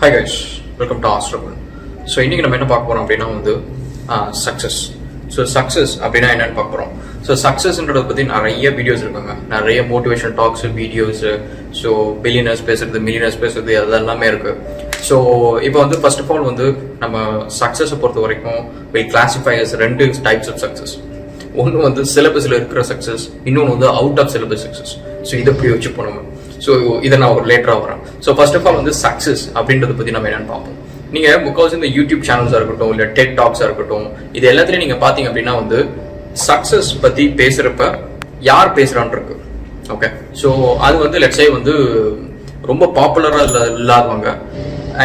Hi guys, welcome to Astrable. So இன்றைக்கி நம்ம என்ன பார்க்க போகிறோம் அப்படின்னா வந்து சக்ஸஸ். ஸோ சக்ஸஸ் அப்படின்னா என்னென்னு பார்க்க போகிறோம். ஸோ சக்ஸஸ்ன்றதை பற்றி நிறைய வீடியோஸ் இருக்காங்க, நிறைய motivation tax videos. So billionaires பேசுறது, மில்லியனர்ஸ் பேசுறது, அதெல்லாமே இருக்குது. ஸோ இப்போ வந்து ஃபர்ஸ்ட் ஆஃப் ஆல் வந்து நம்ம சக்ஸஸை பொறுத்த வரைக்கும் வில் கிளாசிஃபை அஸ் ரெண்டு டைப்ஸ் ஆஃப் சக்ஸஸ். ஒன்று வந்து சிலபஸில் இருக்கிற சக்ஸஸ், இன்னொன்று வந்து out of syllabus success. So இதை எப்படி வச்சு போனோம். ஸோ இதை நான் ஒரு லேட்டராக வரேன். ஸோ ஃபர்ஸ்ட் ஆஃப் ஆல் வந்து சக்ஸஸ் அப்படின்றத பற்றி நம்ம என்னென்னு பார்ப்போம். நீங்கள் முக்கால்வாசி இந்த யூடியூப் சேனல்ஸாக இருக்கட்டும், இல்லை டெட் டாக்ஸாக இருக்கட்டும், இது எல்லாத்துலேயும் நீங்கள் பார்த்தீங்க அப்படின்னா வந்து சக்ஸஸ் பற்றி பேசுகிறப்ப யார் பேசுகிறான்னு இருக்கு. ஓகே, ஸோ அது வந்து லெட்ஸே வந்து ரொம்ப பாப்புலராக இல்லாதவங்க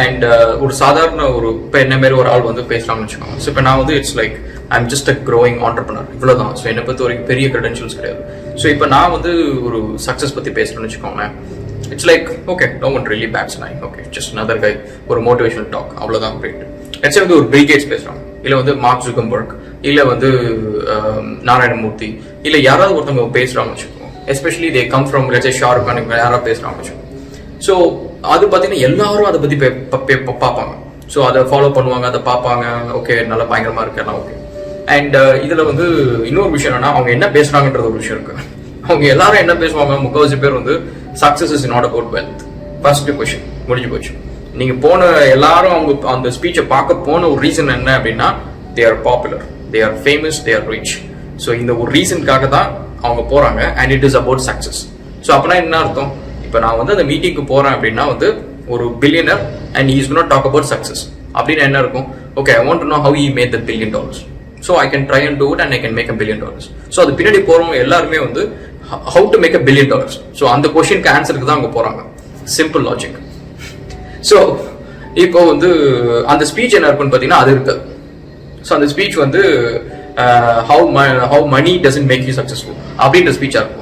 அண்ட் ஒரு சாதாரண ஒரு இப்போ என்ன மாரி ஒரு ஆள் வந்து பேசுகிறாங்கன்னு வச்சுக்கோங்க. ஸோ இப்போ நான் வந்து it's like I'm just a growing entrepreneur, இவ்வளோதான். ஸோ என்னை பொறுத்த வரைக்கும் பெரிய கிரெடென்ஷியல்ஸ் கிடையாது. ஸோ இப்போ நான் வந்து ஒரு சக்ஸஸ் பற்றி பேசுகிறேன்னு வச்சுக்கோங்களேன். It's like okay, no one really bats my okay, just another guy, ஒரு மோட்டிவேஷனல் டாக், அவ்வளோதான். கிரேட். லெட்ஸே வந்து ஒரு பில் கேட்ஸ் பேசுகிறாங்க, இல்லை வந்து மார்க் ஜுக்கர்பர்க், இல்லை வந்து நாராயணமூர்த்தி, இல்லை யாராவது ஒருத்தவங்க பேசுகிறாங்கன்னு வச்சுக்கோங்க. Especially they come from let's say Shah Rukh Khan, யாராவது பேசுகிறாங்கன்னு வச்சுக்கோங்க. ஸோ அது பார்த்தீங்கன்னா எல்லாரும் அதை பற்றி பார்ப்பாங்க. ஸோ அதை ஃபாலோ பண்ணுவாங்க, அதை பார்ப்பாங்க. ஓகே, நல்லா பயங்கரமாக இருக்கு, எல்லாம் ஓகே. அண்ட் இதில் வந்து இன்னொரு விஷயம் என்னன்னா, அவங்க என்ன பேசுகிறாங்கன்றது ஒரு விஷயம் இருக்கு. அவங்க எல்லாரும் என்ன பேசுவாங்க, முக்கால்வாசி பேர் வந்து success is not about wealth. First question முடிஞ்சு போச்சு. நீங்கள் போன எல்லாரும் அவங்க அந்த ஸ்பீச்சை பார்க்க போன ஒரு ரீசன் என்ன அப்படின்னா, they are popular, they are famous, they are rich. So இந்த ஒரு ரீசனுக்காக தான் அவங்க போகிறாங்க. And it is about success. So அப்படின்னா என்ன அர்த்தம், இப்போ நான் வந்து அந்த மீட்டிங்க்கு போகிறேன் அப்படின்னா வந்து ஒரு billionaire and he is gonna talk about success அப்படின்னு என்ன இருக்கும். Okay, I want to know how he made $1 billion. So I can try and do it and I can make $1 billion. So அது பின்னாடி போகிறவங்க எல்லாருமே வந்து ஹவு டு மேக் $1 billion. ஸோ அந்த கொஸ்டினுக்கு ஆன்சருக்கு தான் அவங்க போகிறாங்க. Simple logic. ஸோ இப்போ வந்து அந்த ஸ்பீச் என்ன இருக்குன்னு பார்த்தீங்கன்னா அது இருக்காது. ஸோ அந்த ஸ்பீச் வந்து how money doesn't make you successful அப்படின்ற ஸ்பீச்சாக இருக்கும்.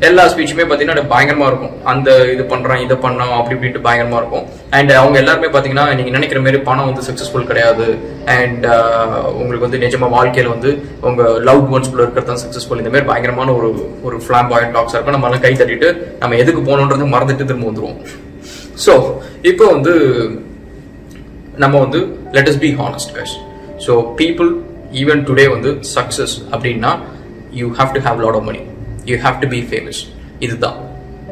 எல்லா ஸ்பீச்சுமே பார்த்தீங்கன்னா பயங்கரமாக இருக்கும். அந்த இது பண்ணுறான், இதை பண்ணோம், அப்படி இப்படின்ட்டு பயங்கரமாக இருக்கும். அண்ட் அவங்க எல்லாருமே பார்த்தீங்கன்னா நீங்கள் நினைக்கிற மாதிரி பணம் வந்து சக்ஸஸ்ஃபுல் கிடையாது. அண்ட் உங்களுக்கு வந்து நிஜமாக வாழ்க்கையில் வந்து உங்கள் லவ் ஒன்ஸ்குள்ளே இருக்கிறது தான் சக்ஸஸ்ஃபுல். இந்த மாதிரி பயங்கரமான ஒரு ஃபிளாம்பாயன்ட் டாக்ஸாக இருக்கும். நம்ம எல்லாம் கை தட்டிட்டு நம்ம எதுக்கு போகணுன்றது மறந்துட்டு திரும்ப வந்துடுவோம். ஸோ இப்போ வந்து நம்ம வந்து let us be honest guys. So people even today வந்து சக்ஸஸ் அப்படின்னா you have to have lot of money, you have to be famous.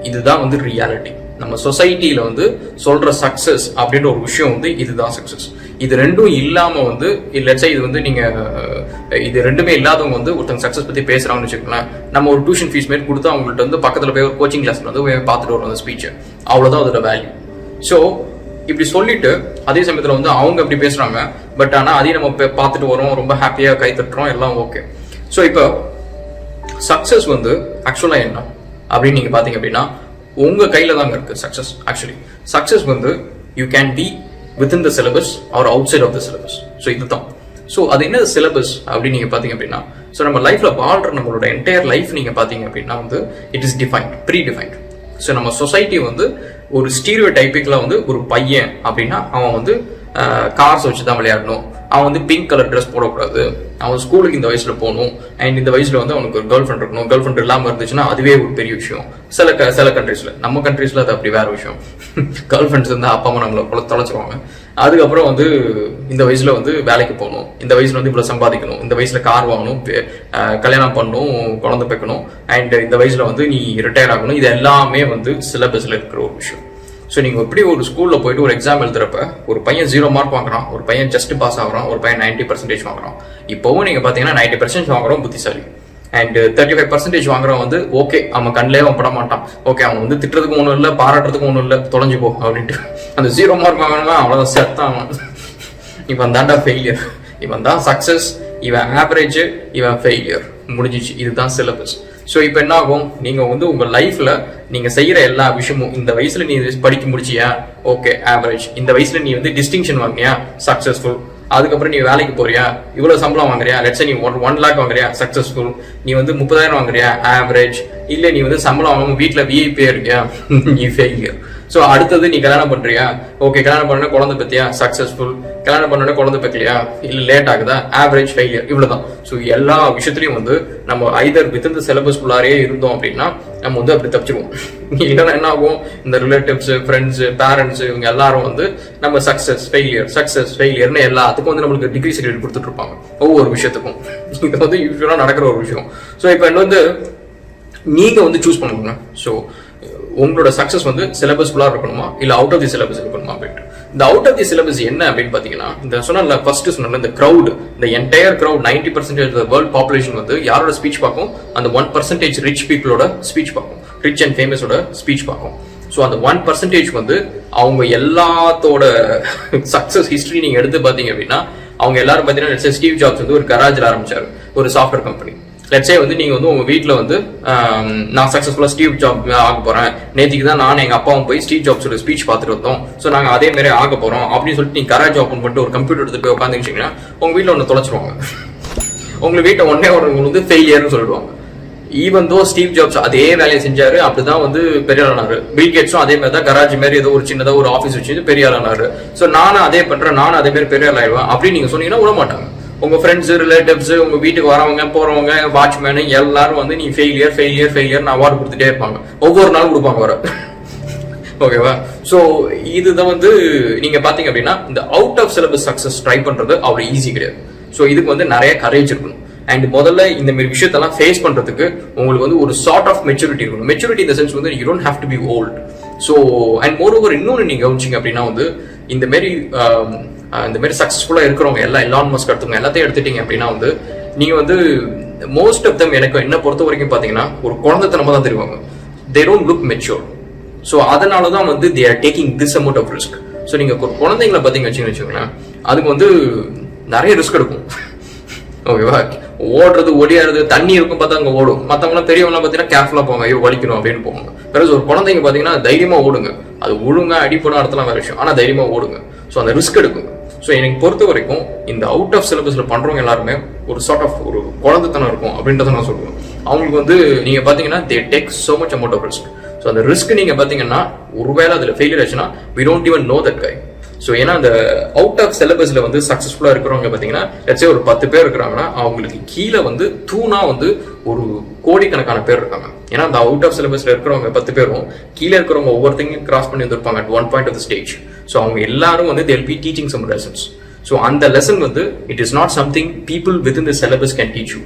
இதுதான் வந்து ரியாலிட்டி. நம்ம சொசைட்டியில் வந்து சொல்கிற சக்ஸஸ் அப்படின்ற ஒரு விஷயம் வந்து இதுதான் சக்ஸஸ். இது ரெண்டும் இல்லாமல் வந்து லெட்ஸே இது வந்து நீங்கள் இது ரெண்டுமே இல்லாதவங்க வந்து ஒருத்தங்க சக்ஸஸ் பற்றி பேசுகிறாங்கன்னு வச்சுக்கோங்களேன். நம்ம ஒரு டியூஷன் ஃபீஸ் மாரி கொடுத்து அவங்கள்ட்ட வந்து பக்கத்தில் போய் ஒரு கோச்சிங் கிளாஸில் வந்து பார்த்துட்டு வரும் அந்த ஸ்பீச்சை. அவ்வளோதான் அதோட வேல்யூ. ஸோ இப்படி சொல்லிட்டு அதே சமயத்தில் வந்து அவங்க அப்படி பேசுகிறாங்க. பட் ஆனால் அதையும் நம்ம பார்த்துட்டு வரோம், ரொம்ப ஹாப்பியாக கை தட்டுறோம், எல்லாம் ஓகே. ஸோ இப்போ சக்ஸஸ் வந்து ஆக்சுவலாக என்ன அப்படின்னு நீங்கள் பார்த்தீங்க அப்படின்னா உங்கள் கையில் தாங்க இருக்குது சக்ஸஸ். ஆக்சுவலி சக்ஸஸ் வந்து you can be within the syllabus or outside of the syllabus. So இதுதான். ஸோ அது என்ன சிலபஸ் அப்படின்னு நீங்கள் பார்த்தீங்க அப்படின்னா, ஸோ நம்ம லைஃப்பில் வாழ்கிற நம்மளோட என்டையர் லைஃப் நீங்கள் பார்த்தீங்க அப்படின்னா வந்து it is defined, predefined. So நம்ம சொசைட்டி வந்து ஒரு ஸ்டீரியோ டைப்பிக்கில் வந்து ஒரு பையன் அப்படின்னா அவன் வந்து கார்ஸ் வச்சு தான் விளையாடணும், அவன் வந்து பிங்க் கலர் ட்ரெஸ் போடக்கூடாது, அவன் ஸ்கூலுக்கு இந்த வயசுல போகணும், அண்ட் இந்த வயசுல வந்து அவனுக்கு ஒரு கேர்ள் ஃப்ரெண்ட் இருக்கணும். கேர்ள் ஃப்ரெண்ட் இல்லாமல் இருந்துச்சுன்னா அதுவே ஒரு பெரிய விஷயம். சில கண்ட்ரீஸ்ல, நம்ம கண்ட்ரீஸ்ல அது அப்படி வேற விஷயம். கேர்ள் ஃப்ரெண்ட்ஸ் இருந்தால் அப்பா அம்மா நம்மளை தொலைச்சிருவாங்க. அதுக்கப்புறம் வந்து இந்த வயசுல வந்து வேலைக்கு போகணும், இந்த வயசுல வந்து இவ்வளவு சம்பாதிக்கணும், இந்த வயசுல கார் வாங்கணும், கல்யாணம் பண்ணணும், குழந்தை பெக்கணும், அண்ட் இந்த வயசுல வந்து நீ ரிட்டையர் ஆகணும். இது எல்லாமே வந்து சிலபஸ்ல இருக்கிற ஒரு விஷயம். ஸோ நீங்கள் எப்படி ஒரு ஸ்கூலில் போயிட்டு ஒரு எக்ஸாம் எழுதுறப்ப ஒரு பையன் 0 மார்க் வாங்குறான், ஒரு பையன் ஜஸ்ட் பாஸ் ஆகுறான், ஒரு பையன் 90% வாங்குறான். இப்போவும் நீங்கள் பார்த்தீங்கன்னா 90% வாங்குறோம் புத்திசாலி, அண்ட் 35% வாங்குறவன் வந்து ஓகே அவன் கண்ணிலே அவன் பட மாட்டான். ஓகே, அவன் வந்து திட்டுறதுக்கு ஒன்றும் இல்லை, பாராட்டுறதுக்கு ஒன்றும் இல்லை, தொலைஞ்சு போ அப்படின்ட்டு. அந்த 0 மார்க் வாங்கினவன் அவ்வளோதான் செத்தான். இவன் தாண்டா ஃபெயிலியர், இவன் தான் சக்ஸஸ், இவன் ஆவரேஜ், இவன் ஃபெயிலியர், முடிஞ்சிச்சு. இதுதான் சிலபஸ். ஸோ இப்போ என்ன ஆகும், நீங்கள் வந்து உங்கள் லைஃப்பில் நீங்கள் செய்கிற எல்லா விஷயமும், இந்த வயசில் நீ படிக்க முடிச்சியா, ஓகே ஆவரேஜ். இந்த வயசில் நீ வந்து டிஸ்டிங்ஷன் வாங்கினியா, சக்ஸஸ்ஃபுல். அதுக்கப்புறம் நீ வேலைக்கு போறியா, இவ்வளோ சம்பளம் வாங்குறியா, லெட்ஸே நீ 1 lakh வாங்குறியா, சக்ஸஸ்ஃபுல். நீ வந்து 30,000 வாங்குறியா, ஆவரேஜ். இல்லை நீ வந்து சம்பளம் வாங்காமல் வீட்டில் விஐபியாக இருக்கியா, நீ ஃபெயிலியர். ஸோ அடுத்தது நீ கல்யாணம் பண்றியா, ஓகே கல்யாணம் பண்ண குழந்தை பத்தியா, சக்சஸ்ஃபுல். கல்யாணம் பண்ண குழந்தை பக்கலையா, இல்ல லேட் ஆகுதா, ஆவரேஜ், ஃபெயிலியர், இவ்வளவுதான். ஸோ எல்லா விஷயத்திலையும் வந்து நம்ம ஐதர் வித் இந்த சிலபஸ் குள்ளாரே இருந்தோம் அப்படின்னா நம்ம வந்து அப்படி தப்பிச்சிருவோம். இல்லைன்னா என்ன ஆகும், இந்த ரிலேட்டிவ்ஸ், ஃப்ரெண்ட்ஸ், பேரண்ட்ஸ் இவங்க எல்லாரும் வந்து நம்ம சக்சஸ் ஃபெயிலியர்னு எல்லாத்துக்கும் வந்து நம்மளுக்கு டிகிரி சர்டிஃபிகேட் கொடுத்துட்டு இருப்பாங்க ஒவ்வொரு விஷயத்துக்கும். இது வந்து யூஸ்வலா நடக்கிற ஒரு விஷயம். ஸோ இப்போ என்ன வந்து நீங்க வந்து சூஸ் பண்ணுங்க. ஸோ உங்களோட சக்சஸ் வந்து சிலபஸ் ஃபுல்லா இருக்கணுமா இல்ல அவுட் ஆஃப் தி சிலபஸ் இருக்கணுமா அப்படின்ட்டு. இந்த அவுட் ஆஃப் தி சிலபஸ் என்ன அப்படின்னு பாத்தீங்கன்னா, இந்த சொன்ன ஃபர்ஸ்ட் சொன்ன இந்த கிரௌட், இந்த என்டையர் கிரௌட் 90% வேர்ல்ட் பாப்புலேஷன் வந்து யாரோட ஸ்பீச் பார்க்கும், அந்த 1% ரிச் பீப்புளோட ஸ்பீச் பார்க்கும், ரிச் அண்ட் ஃபேமஸோட ஸ்பீச் பார்க்கும். ஸோ அந்த 1% வந்து அவங்க எல்லாத்தோட சக்சஸ் ஹிஸ்டரி நீங்க எடுத்து பாத்தீங்க அப்படின்னா அவங்க எல்லாரும் பாத்தீங்கன்னா ஸ்டீவ் ஜாப்ஸ் வந்து ஒரு கராஜில் ஆரம்பிச்சாரு ஒரு சாஃப்ட்வேர் கம்பெனி. லெட்ஸே வந்து நீங்க வந்து உங்க வீட்டுல வந்து நான் சக்சஸ்ஃபுல்லா ஸ்டீவ் ஜாப் ஆக போறேன், நேற்றுக்கு தான் நான் எங்க அப்பாவும் போய் ஸ்டீவ் ஜாப்ஸோட ஸ்பீச் பார்த்துட்டு வந்தோம், ஸோ நாங்க அதே மாதிரி ஆக போறோம் அப்படின்னு சொல்லிட்டு நீங்க கராஜ் ஓப்பன் பண்ணிட்டு ஒரு கம்ப்யூட்டர் எடுத்துட்டு போய் உட்காந்துச்சிங்கன்னா உங்க வீட்டுல ஒன்று தொலைச்சிருவாங்க. உங்க வீட்டை ஒன்னே ஒரு வந்து ஃபெயிலியர்னு சொல்லிடுவாங்க. ஈவன் தோ ஸ்டீவ் ஜாப்ஸ் அதே வேலையை செஞ்சாரு, அப்படிதான் வந்து பெரிய ஆளானாரு. பில் கேட்ஸும் அதே மாதிரி தான் கராஜ் மாதிரி ஏதோ ஒரு சின்னதா ஒரு ஆஃபீஸ் வச்சு பெரிய ஆளானாரு. ஸோ நானும் அதே பண்றேன், நானும் அதே மாதிரி பெரிய ஆள் ஆயிடுவேன் அப்படின்னு நீங்க சொன்னீங்கன்னா விட மாட்டாங்க. உங்க ஃப்ரெண்ட்ஸ், ரிலேட்டிவ்ஸ், உங்க வீட்டுக்கு வரவங்க போறவங்க, வாட்ச்மேன் எல்லாரும் வந்து நீ ஃபெயிலியர் அவார்டு கொடுத்துட்டே இருப்பாங்க. ஒவ்வொரு நாளும் கொடுப்பாங்க வர. ஓகேவா? ஸோ இதுதான் வந்து நீங்க பாத்தீங்க அப்படின்னா இந்த out of syllabus success try பண்றது அவ்வளவு ஈஸி கிடையாது. ஸோ இதுக்கு வந்து நிறைய கரேஜ் இருக்கணும். அண்ட் முதல்ல இந்த மாதிரி விஷயத்தெல்லாம் ஃபேஸ் பண்றதுக்கு உங்களுக்கு வந்து ஒரு சார்ட் ஆஃப் மெச்சூரிட்டி இருக்கணும். மெச்சூரிட்டி இந்த சென்ஸ் வந்து you don't have to be old. So and moreover இன்னொன்று நீங்க கவனிச்சிங்க அப்படின்னா வந்து இந்த மாதிரி சக்சஸ்ஃபுல்லா இருக்கிறவங்க எலான் மஸ்க் எடுத்துங்க எல்லாத்தையும் எடுத்துட்டீங்க அப்படின்னா வந்து நீங்க வந்து மோஸ்ட் ஆஃப் தம் எனக்கு என்ன பொறுத்த வரைக்கும் பாத்தீங்கன்னா ஒரு குழந்தைத்தனமா தான் தெரிவாங்க. They don't look mature. So அதனாலதான் வந்து they are taking this amount of risk. So நீங்க குழந்தைங்களை பாத்தீங்க வச்சுக்கோங்களேன், அதுக்கு வந்து நிறைய ரிஸ்க் எடுக்கும். ஓகேவா? ஓடுறது, ஒடியாடுறது, தண்ணி இருக்கும் பார்த்தா அங்க ஓடும். மத்தவங்க பெரியவங்க பாத்தீங்கன்னா கேர்ஃபுல்லா போவாங்க, ஐயோ வலிக்கணும் அப்படின்னு போவாங்க. பிறகு ஒரு குழந்தைங்க பாத்தீங்கன்னா தைரியமா ஓடுங்க, அது ஒழுங்கா அடிப்படும் அடுத்தலாம் வேற விஷயம், ஆனா தைரியமா ஓடுங்க. ஸோ அந்த ரிஸ்க் எடுக்குங்க. ஸோ எனக்கு பொறுத்த வரைக்கும் இந்த அவுட் ஆஃப் சிலபஸ்ல பண்றவங்க எல்லாருமே ஒரு சார்ட் ஆஃப் ஒரு குழந்தைத்தனம் இருக்கும் அப்படின்றத நான் சொல்லுவேன். அவங்களுக்கு வந்து நீங்க பாத்தீங்கன்னா they take so much amount of risk. So அந்த ரிஸ்க் நீங்க பாத்தீங்கன்னா ஒருவேளை அதுல ஃபெயிலியர் ஆச்சுன்னா we don't even know that guy. So ஏன்னா அந்த அவுட் ஆஃப் சிலபஸ்ல வந்து சக்சஸ்ஃபுல்லா இருக்கிறவங்க பாத்தீங்கன்னா லெட்ஸ் சே ஒரு 10 பேர் இருக்கிறாங்கன்னா அவங்களுக்கு கீழே வந்து தூணா வந்து ஒரு கோடிக்கணக்கான பேர் இருக்காங்க. ஏன்னா அந்த அவுட் ஆஃப் சிலபஸ்ல இருக்கிறவங்க 10 பேரும் கீழே இருக்கிறவங்க ஒவ்வொருத்தையும் கிராஸ் பண்ணி வந்திருப்பாங்க at one point of the stage. So அவங்க எல்லாரும் வந்து they'll be teaching some lessons. So அந்த லெசன் வந்து it is not something people with in the syllabus can teach you.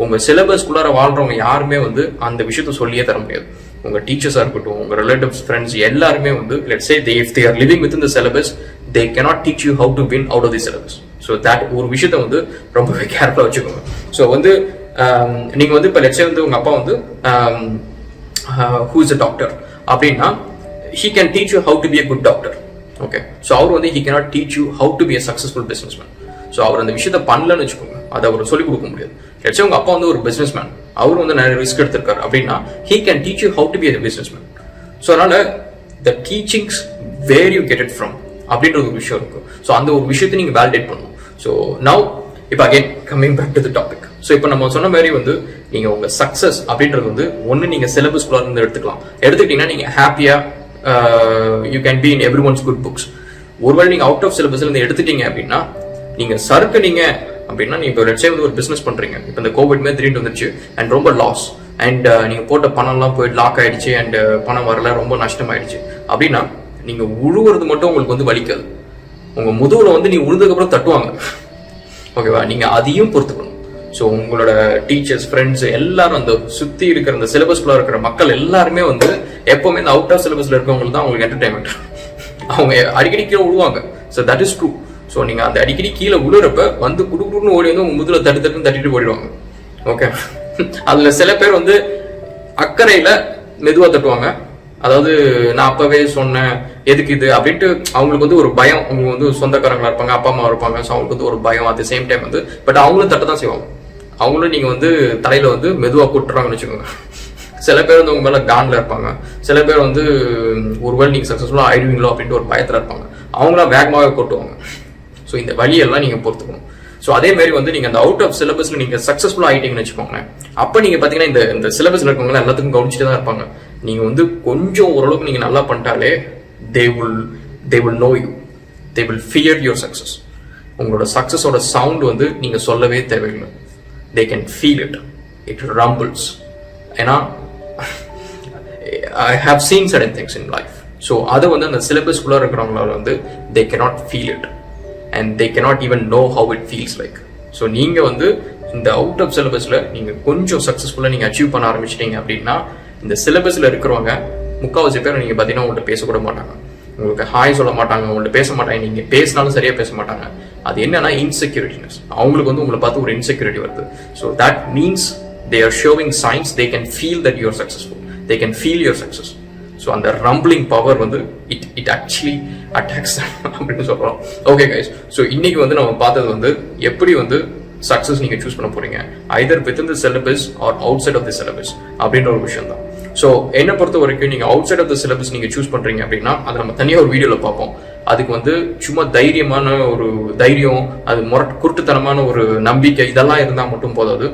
உங்க சிலபஸ்குள்ளார வாழ்றவங்க யாருமே வந்து அந்த விஷயத்த சொல்லியே தர முடியாது. உங்க டீச்சர்ஸா இருக்கட்டும், உங்க ரிலேட்டிவ்ஸ், ஃப்ரெண்ட்ஸ் எல்லாருமே வந்து let's say if they are living within the syllabus they cannot teach you how to win out of the syllabus. So that ஒரு விஷயத்த வந்து ரொம்பவே கேர்ஃபுல்லா வச்சுக்கோங்க. ஸோ வந்து நீங்க வந்து இப்போ லெட்ஸ் சே வந்து உங்க அப்பா வந்து who is a doctor அப்படின்னா he can teach you how to be a good doctor. Okay, so அவர் வந்து he cannot teach you how to be a successful businessman. So அவர் அந்த விஷயத்த பண்ணலன்னு வச்சுக்கோங்க, அதை அவர் சொல்லிக் கொடுக்க முடியாது. லெட்ஸ் சே உங்க அப்பா வந்து ஒரு பிசினஸ்மேன், அவர் வந்து நிறைய ரிஸ்க் எடுத்திருக்காரு அப்படின்னா he can teach you how to be a businessman. So அதனால the teachings where you get it from அப்படின்ற ஒரு விஷயம் இருக்கும். ஸோ அந்த ஒரு விஷயத்தை நீங்க வேலிடேட் பண்ணணும். ஸோ நவ் இப்போ again coming back to the topic. So இப்போ நம்ம சொன்ன மாதிரி வந்து நீங்க உங்க சக்சஸ் அப்படின்றது வந்து ஒன்னு நீங்க சிலபஸ்குள்ள இருந்து எடுத்துக்கிட்டீங்கன்னா நீங்க ஹாப்பியா you can be in every once good books. ஒருவேளை நீங்க அவுட் ஆஃப் சிலபஸ்ல இருந்து எடுத்துட்டீங்க அப்படின்னா நீங்க சறுக்குனீங்க அப்படின்னா நீங்க இப்போ லெட்ஸ் சே வந்து ஒரு பிசினஸ் பண்றீங்க, இப்போ இந்த கோவிட் மாதிரி திடீர்னு வந்துருச்சு அண்ட் ரொம்ப லாஸ் அண்ட் நீங்க போட்ட பணம்லாம் போயிட்டு லாக் ஆயிடுச்சு அண்ட் பணம் வரல, ரொம்ப நஷ்டம் ஆயிடுச்சு அப்படின்னா நீங்க உழுவுறது மட்டும் உங்களுக்கு வந்து வலிக்காது, உங்க முதுகுல வந்து நீங்க உழுதுக்கு அப்புறம் தட்டுவாங்க. ஓகேவா? நீங்க அதையும் பொறுத்துக்கணும். ஸோ உங்களோட டீச்சர்ஸ், ஃப்ரெண்ட்ஸ் எல்லாரும் அந்த சுத்தி இருக்கிற அந்த சிலபஸ்குள்ள இருக்கிற மக்கள் எல்லாருமே வந்து எப்பவுமே இந்த அவுட் ஆஃப் சிலபஸ்ல இருக்கவங்களுக்கு தான் அவங்களுக்கு என்டர்டைன்மெண்ட். அவங்க அடிக்கடி கீழே விழுவாங்க. So that is true. So நீங்க அந்த அடிக்கடி கீழே விழுறப்ப வந்து குடுக்குன்னு ஓடி வந்து உங்க முதுகுல தட்டிட்டு போயிடுவாங்க. ஓகே, அதுல சில பேர் வந்து அக்கறையில மெதுவா தட்டுவாங்க. அதாவது நான் அப்பவே சொன்னேன் எதுக்கு இது அப்படின்ட்டு அவங்களுக்கு வந்து ஒரு பயம். அவங்க வந்து சொந்தக்காரங்களா இருப்பாங்க, அப்பா அம்மா இருப்பாங்க. ஸோ அவங்களுக்கு வந்து ஒரு பயம். அட் த சேம் டைம் வந்து பட் அவங்களும் தட்ட தான் செய்வாங்க. அவங்களும் நீங்க வந்து தலையில வந்து மெதுவா கூட்டுறாங்கன்னு வச்சுக்கோங்க. சில பேர் வந்து உங்க மேல கான்ல இருப்பாங்க, சில பேர் வந்து ஒருவேளை நீங்க சக்சஸ்ஃபுல்லா ஆயிடுவீங்களோ அப்படின்ட்டு ஒரு பயத்துல இருப்பாங்க. அவங்களாம் வேகமாவே கொட்டுவாங்க. ஸோ இந்த வழியெல்லாம் நீங்க பொறுத்துக்கணும். ஸோ அதே மாதிரி வந்து நீங்க அந்த அவுட் ஆஃப் சிலபஸ்ல நீங்க சக்சஸ்ஃபுல்லா ஆயிட்டீங்கன்னு வச்சுக்கோங்க, அப்ப நீங்க பாத்தீங்கன்னா இந்த சிலபஸ்ல இருக்கவங்க எல்லாத்துக்கும் கவனிச்சுட்டு தான் இருப்பாங்க. நீங்க வந்து கொஞ்சம் ஓரளவுக்கு நீங்க நல்லா பண்ணிட்டாலே they will know you, they will fear your success. உங்களோட சக்சஸோட சவுண்ட் வந்து நீங்க சொல்லவே தேவையில்லை. they can feel it, it rumbles. ஏன்னா I have seen certain things in life. So அது வந்து அந்த சிலபஸ்குள்ளே இருக்கிறவங்களால வந்து they cannot feel it and they cannot even know how it feels like. So நீங்கள் வந்து இந்த அவுட் ஆஃப் சிலபஸில் நீங்கள் கொஞ்சம் சக்ஸஸ்ஃபுல்லாக நீங்கள் அச்சீவ் பண்ண ஆரம்பிச்சிட்டீங்க அப்படின்னா இந்த சிலபஸில் இருக்கிறவங்க முக்கால்வாசி பேர் நீங்கள் பார்த்தீங்கன்னா உங்கள்கிட்ட பேசக்கூட மாட்டாங்க, உங்களுக்கு ஹாய் சொல்ல மாட்டாங்க, உங்கள்கிட்ட பேச மாட்டாங்க, நீங்கள் பேசினாலும் சரியாக பேச மாட்டாங்க. அது என்னன்னா இன்செக்யூரிட்டினஸ். அவங்களுக்கு வந்து உங்களை பார்த்து ஒரு இன்செக்யூரிட்டி வருது. So that means they are showing signs, they can feel that you are successful, they can feel your success. So அந்த ரம்பிளிங் பவர் வந்து இட் ஆக்சுவலி அட்டாக்ஸ் அப்படின்னு சொல்கிறோம். ஓகே கைஸ், ஸோ இன்னைக்கு வந்து நம்ம பார்த்தது வந்து எப்படி வந்து சக்ஸஸ் நீங்கள் சூஸ் பண்ண போறீங்க, either within the syllabus or outside of the syllabus அப்படின்ற ஒரு விஷயம் தான். ஸோ என்னை பொறுத்த வரைக்கும் நீங்கள் outside of the syllabus நீங்கள் சூஸ் பண்ணுறீங்க அப்படின்னா அதை நம்ம தனியாக ஒரு வீடியோவில் பார்ப்போம். அதுக்கு வந்து சும்மா தைரியமான ஒரு தைரியம், அது குருட்டுத்தனமான ஒரு நம்பிக்கை இதெல்லாம் இருந்தால் மட்டும் போதாது,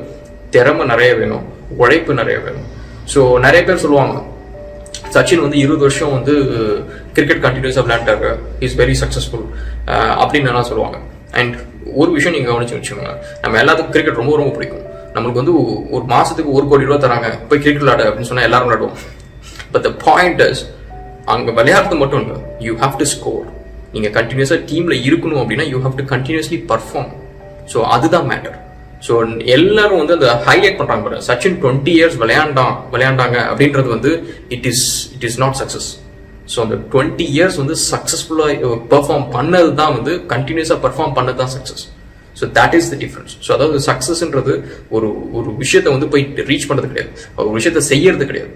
திறமை நிறைய வேணும், உழைப்பு நிறைய வேணும். ஸோ நிறைய பேர் சொல்லுவாங்க சச்சின் வந்து 20 வருஷம் வந்து கிரிக்கெட் கண்டினியூஸாக விளையாண்டாரு, இஸ் வெரி சக்ஸஸ்ஃபுல் அப்படின்னு எல்லாம் சொல்லுவாங்க. அண்ட் ஒரு விஷயம் நீங்கள் கவனிச்சு வச்சுக்கோங்க, நம்ம எல்லாத்துக்கும் கிரிக்கெட் ரொம்ப ரொம்ப பிடிக்கும். நம்மளுக்கு வந்து ஒரு மாதத்துக்கு 1 கோடி ரூபா தராங்க, போய் கிரிக்கெட் விளையாட அப்படின்னு சொன்னால் எல்லாரும் விளையாடுவோம். பட் த பாயிண்ட் இஸ் அங்கே விளையாடுறது மட்டும் இல்லை, யூ ஹாவ் டு ஸ்கோர். நீங்கள் கண்டினியூஸாக டீமில் இருக்கணும் அப்படின்னா you have to continuously perform. So அதுதான் மேட்டர். ஸோ எல்லாரும் வந்து அந்த ஹைலைட் பண்றாங்க பாரு, சச்சின் 20 இயர்ஸ் விளையாண்டாங்க அப்படின்றது வந்து it is not success. So அந்த 20 இயர்ஸ் வந்து சக்சஸ்ஃபுல்லாக பெர்ஃபார்ம் பண்ணது தான் வந்து கண்டினியூஸாக பெர்ஃபார்ம் பண்ணது தான் success. So that is the difference. So அதாவது சக்சஸ்ன்றது ஒரு விஷயத்தை வந்து போய் ரீச் பண்ணுறது கிடையாது, ஒரு விஷயத்தை செய்யறது கிடையாது,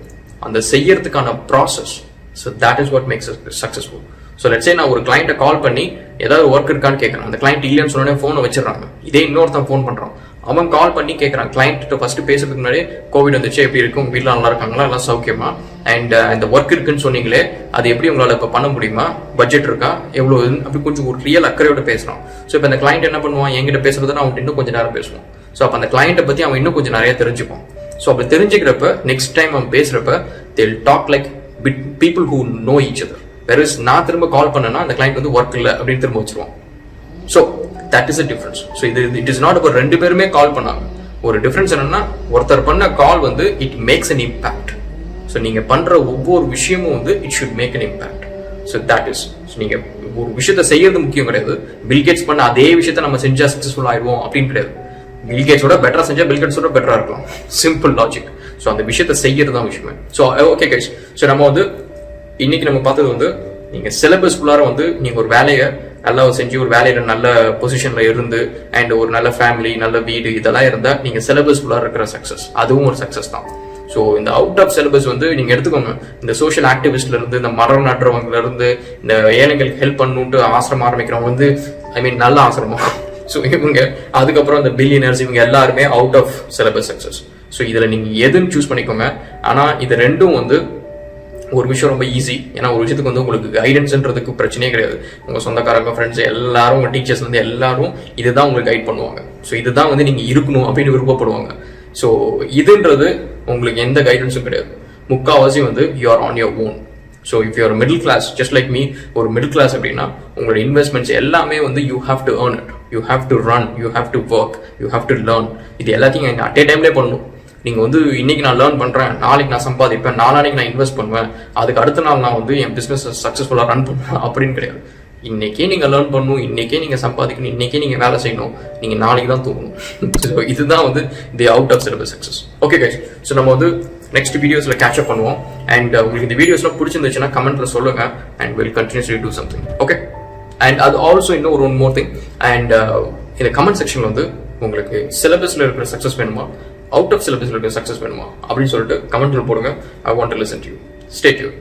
அந்த செய்யறதுக்கான process. So that is what makes successful. So let's say நான் ஒரு கிளைண்ட்டை கால் பண்ணி ஏதாவது ஒர்க் இருக்கான்னு கேட்குறேன், அந்த கிளைண்ட் இல்லைன்னு சொன்னோடனே ஃபோனை வச்சிடறாங்க. இதே இன்னொருத்தன் ஃபோன் பண்ணுறான், அவன் கால் பண்ணி கேட்குறான் கிளைண்ட்டு ஃபர்ஸ்ட் பேசுறதுக்கு முன்னாடி கோவிட் வந்துச்சு, எப்படி இருக்கும், உங்க வீட்டில் நல்லா இருக்காங்களா, எல்லாம் சௌக்கியமா, அண்ட் இந்த ஒர்க் இருக்குன்னு சொன்னீங்களே அது எப்படி உங்களால் இப்போ பண்ண முடியுமா, பட்ஜெட் இருக்கா, எவ்வளோ, அப்படி கொஞ்சம் ஒரு ரியல் அக்கறையோட பேசுகிறான். ஸோ இப்போ அந்த கிளைண்ட் என்ன பண்ணுவான், என்கிட்ட பேசுறதுன்னு அவன் இன்னும் கொஞ்சம் நேரம் பேசுவான். ஸோ அப்போ அந்த கிளைண்ட்டை பற்றி அவன் இன்னும் கொஞ்சம் நிறைய தெரிஞ்சுப்பான். ஸோ அப்படி தெரிஞ்சுக்கிறப்ப நெக்ஸ்ட் டைம் அவன் பேசுறப்ப they'll talk like people who know each other. Whereas நான் திரும்ப கால் பண்ணேன்னா அந்த கிளைண்ட் வந்து ஒர்க் இல்லை அப்படின்னு திரும்ப வச்சிருவான். So that is a difference. So it is not about 2 பேருமே கால் பண்ணாங்க. ஒரு டிஃபரன்ஸ் என்னன்னா ஒருத்தர் பண்ண கால் வந்து it makes an impact. So நீங்க பண்ற ஒவ்வொரு விஷயமும் வந்து it should make an impact. So that is, நீங்க ஒரு விஷயத்த செய்யறது முக்கியம் கிடையாது. பில்கேட்ஸ் பண்ண அதே விஷயத்த நம்ம செஞ்சா சக்சஸ்ஃபுல் ஆயிடுவோம் அப்படின்னு கிடையாது. பில்கேட்ஸோட பெட்டரா செஞ்சா பில்கேட்ஸோட பெட்டரா இருக்கலாம், சிம்பிள் லாஜிக். ஸோ அந்த விஷயத்த செய்யறது தான் விஷயமே. ஸோ ஓகே கைஸ், ஸோ நம்ம வந்து இன்னைக்கு நம்ம பார்த்தது வந்து நீங்க சிலபஸ் ஃபுல்லார வந்து நீங்க ஒரு வேலையை நல்லா செஞ்சு ஒரு வேலையில நல்ல பொசிஷன்ல இருந்து அண்ட் ஒரு நல்ல ஃபேமிலி, நல்ல வீடு இதெல்லாம் இருந்தா நீங்க சிலபஸ் ஃபுல்லாக இருக்கிற சக்சஸ், அதுவும் ஒரு சக்சஸ் தான். ஸோ இந்த அவுட் ஆஃப் சிலபஸ் வந்து நீங்க எடுத்துக்கோங்க, இந்த சோஷியல் ஆக்டிவிஸ்ட்ல இருந்து, இந்த மரம் நடுறவங்கல இருந்து, இந்த ஏழைகளுக்கு ஹெல்ப் பண்ணணும்ட்டு ஆசிரமம் ஆரம்பிக்கிறவங்க வந்து நல்ல ஆசிரமம். ஸோ இவங்க அதுக்கப்புறம் இந்த பில்லியனர்ஸ் இவங்க எல்லாருமே out of syllabus success. So இதுல நீங்க எதுன்னு சூஸ் பண்ணிக்கோங்க. ஆனா இது ரெண்டும் வந்து ஒரு விஷயம் ரொம்ப ஈஸி. ஏன்னா ஒரு விஷயத்துக்கு வந்து உங்களுக்கு கைடன்ஸ்ன்றதுக்கு பிரச்சனையே கிடையாது. உங்க சொந்தக்காரங்க, ஃப்ரெண்ட்ஸ் எல்லாரும், உங்க டீச்சர்ஸ் வந்து எல்லாரும் இதுதான் உங்களுக்கு கைட் பண்ணுவாங்க. ஸோ இதுதான் வந்து நீங்க இருக்கணும் அப்படின்னு விருப்பப்படுவாங்க. ஸோ இதுன்றது உங்களுக்கு எந்த கைடன்ஸும் கிடையாது. முக்கால்வாசி வந்து you are on your own. So if you're middle class just like me, ஒரு மிடில் கிளாஸ் அப்படின்னா உங்களோட இன்வெஸ்ட்மெண்ட்ஸ் எல்லாமே வந்து you have to earn it, you have to run, you have to work, you have to learn. இது எல்லாத்தையும் at ஏ டைம்லேயே பண்ணணும். நீங்க வந்து இன்னைக்கு நான் லேர்ன் பண்றேன், நாளைக்கு நான் சம்பாதிப்பேன், நாளானைக்கு நான் இன்வெஸ்ட் பண்ணுவேன், அதுக்கு அடுத்த நாள் நான் வந்து என் பிசினஸ் சக்சஸ்ஃபுல்லா ரன் பண்ணுவேன் அப்படின்னு கிடையாது. இன்னைக்கே நீங்க லேர்ன் பண்ணணும், இன்னைக்கே நீங்க சம்பாதிக்கணும், இன்னைக்கே நீங்க வேலை செய்யணும், நீங்க நாளைக்கு தான் தூங்கணும். ஸோ இதுதான் வந்து the out of syllabus success. Okay guys, so நம்ம வந்து நெக்ஸ்ட் வீடியோஸ்ல கேட்ச் அப் பண்ணுவோம். அண்ட் உங்களுக்கு இந்த வீடியோஸ்லாம் பிடிச்சிருந்துச்சுன்னா கமெண்ட்ல சொல்லுங்க and will continuously do something. Okay, and அது ஆல்சோ இன்னும் ஒரு ஒன் மோர் திங். அண்ட் இந்த கமெண்ட் செக்ஷன்ல வந்து உங்களுக்கு சிலபஸ்ல இருக்கிற சக்சஸ் வேணுமா, அவுட் ஆஃப் சிலபஸ்ல இருக்கிற சக்சஸ் வேணுமா அப்படின்னு சொல்லிட்டு கமெண்ட்ல போடுங்க. ஐ want to listen to you. Stay tune.